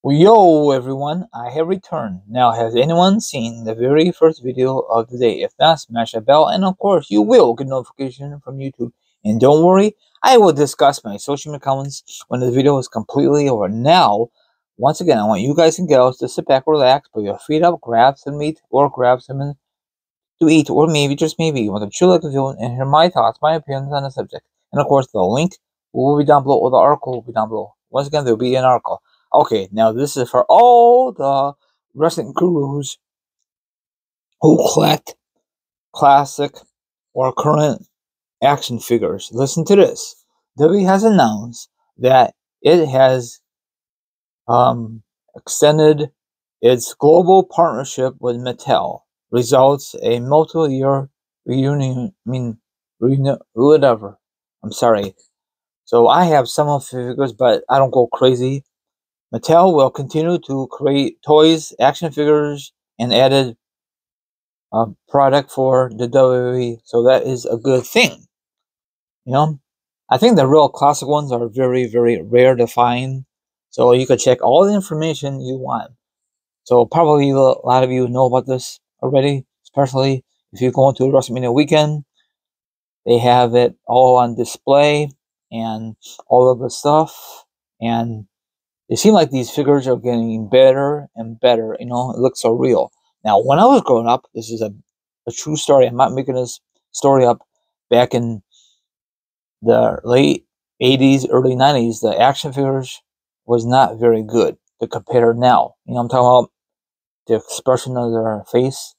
Well, yo everyone, I have returned. Now, has anyone seen the very first video of the day? If not, smash that bell, and of course, you will get notification from YouTube. And don't worry, I will discuss my social media accounts when the video is completely over. Now, once again, I want you guys and girls to sit back, relax, put your feet up, grab some meat, or grab something to eat, or maybe, just maybe, you want to chill like a video and hear my thoughts, my opinions on the subject. And of course, the link will be down below, or the article will be down below. Once again, there will be an article. Okay, now this is for all the wrestling gurus who collect classic or current action figures. Listen to this. WWE has announced that it has extended its global partnership with Mattel, results a multi-year reunion. Whatever. I'm sorry. So I have some of the figures, but I don't go crazy. Mattel will continue to create toys, action figures, and added product for the WWE. So that is a good thing. You know, I think the real classic ones are very, very rare to find. So you could check all the information you want. So probably a lot of you know about this already, especially if you go into WrestleMania weekend. They have it all on display and all of the stuff. And it seems like these figures are getting better and better. You know, it looks so real. Now, when I was growing up, this is a true story. I'm not making this story up. Back in the late 80s, early 90s, the action figures was not very good to compare now. You know, I'm talking about the expression of their face.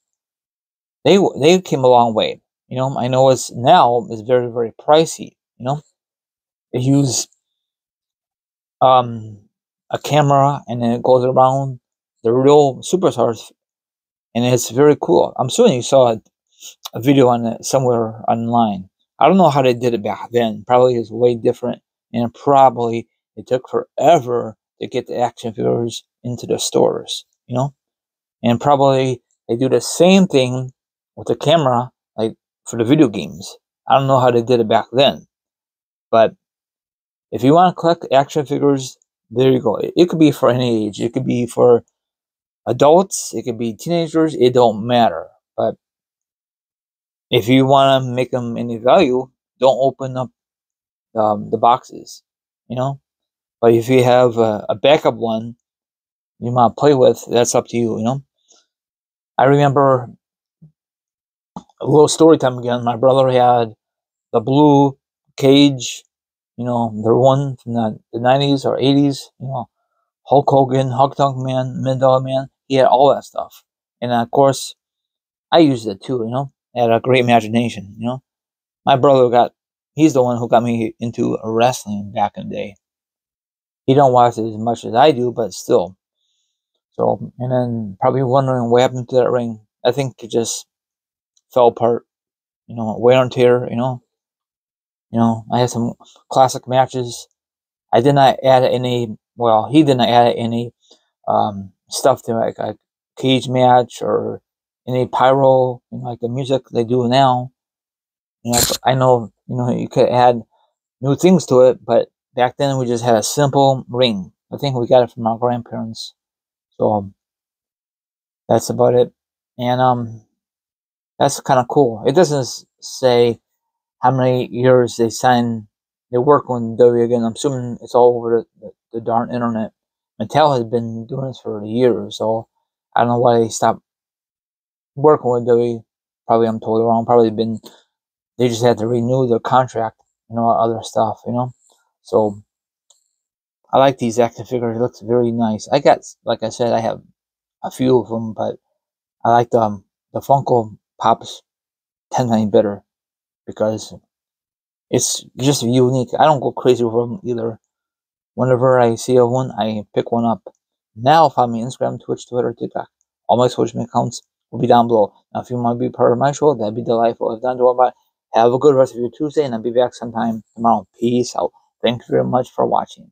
They came a long way. You know, I know it's now is very, very pricey. You know, they use a camera and then it goes around the real superstars, and it's very cool. I'm assuming you saw a video on it somewhere online. I don't know how they did it back then. Probably it's way different, and probably it took forever to get the action figures into the stores. You know, and probably they do the same thing with the camera, like for the video games. I don't know how they did it back then, but if you want to collect action figures, there you go. It could be for any age. It could be for adults. It could be teenagers. It don't matter. But if you want to make them any value, don't open up the boxes, you know. But if you have a backup one you want to play with, that's up to you, you know. I remember a little story time again. My brother had the blue cage, you know, the one from the 90s or 80s, you know, Hulk Hogan, Hulk Dunk Man, Mid Dog Man. He had all that stuff. And of course, I used it too, you know. I had a great imagination, you know. My brother he's the one who got me into wrestling back in the day. He don't watch it as much as I do, but still. So, and then probably wondering what happened to that ring. I think it just fell apart, you know, wear and tear, you know. You know, I had some classic matches. I did not add any, well, he did not add any stuff to like a cage match or any pyro, you know, like the music they do now. You know, I know, you know, you could add new things to it, but back then we just had a simple ring. I think we got it from our grandparents. So that's about it. And that's kind of cool. It doesn't say how many years they work on W again. I'm assuming it's all over the darn internet. Mattel has been doing this for years, so I don't know why they stopped working with W. Probably I'm totally wrong. They just had to renew their contract, you know, other stuff, you know. So I like these action figures. It looks very nice. Like I said, I have a few of them, but I like the Funko Pops 10 times better because it's just unique. I don't go crazy over them either. Whenever I see a one, I pick one up. Now follow me on Instagram, Twitch, Twitter, TikTok. All my social media accounts will be down below. Now if you want to be part of my show, that'd be delightful. If not, do about it. Have a good rest of your Tuesday, and I'll be back sometime tomorrow. Peace out. Thank you very much for watching.